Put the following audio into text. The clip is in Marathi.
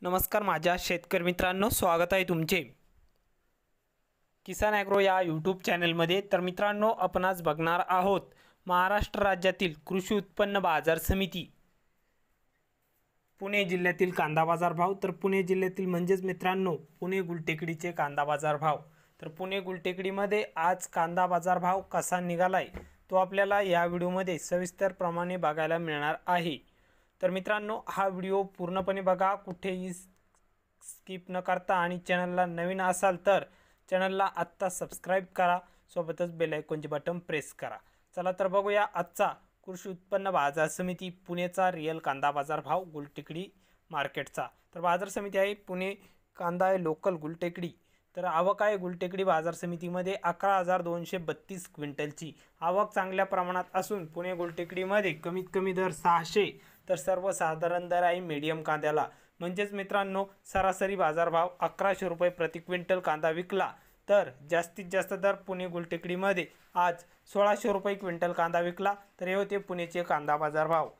नमस्कार माझ्या शेतकरी मित्रांनो, स्वागत आहे तुमचे किसान ॲग्रो या यूट्यूब चॅनलमध्ये। तर मित्रांनो, आपण आज बघणार आहोत महाराष्ट्र राज्यातील कृषी उत्पन्न बाजार समिती पुणे जिल्ह्यातील कांदा बाजार भाव। तर पुणे जिल्ह्यातील म्हणजेच मित्रांनो पुणे गुलटेकडीचे कांदा बाजार भाव। तर पुणे गुलटेकडीमध्ये आज कांदा बाजार भाव कसा निघालाय तो आपल्याला या व्हिडिओमध्ये सविस्तरप्रमाणे बघायला मिळणार आहे। तर मित्रांनो, हा व्हिडिओ पूर्णपणे बघा, कुठेही स्किप न करता, आणि चॅनलला नवीन असाल तर चॅनलला आत्ता सबस्क्राइब करा, सोबतच बेल आयकॉनचे बटन प्रेस करा। चला तर बघूया आजचा कृषी उत्पन्न बाजार समिती पुणेचा रिअल कांदा बाजार भाव गुलटेकडी मार्केटचा। तर बाजार समिती आहे पुणे, कांदा आहे लोकल गुलटेकडी। तर आवक आहे गुलटेकडी बाजार समितीमध्ये 11,232 क्विंटलची आवक चांगल्या प्रमाणात असून पुणे गुलटेकडीमध्ये कमीत कमी दर 600 तर सर्वसाधारण दर आहे मीडियम कांद्याला। म्हणजेच मित्रांनो, सरासरी बाजारभाव 1100 रुपये प्रति क्विंटल कांदा विकला तर जास्तीत जास्त दर पुणे गुलटेकडीमध्ये आज 1600 रुपये क्विंटल कांदा विकला। तर हे होते पुणेचे कांदा बाजारभाव।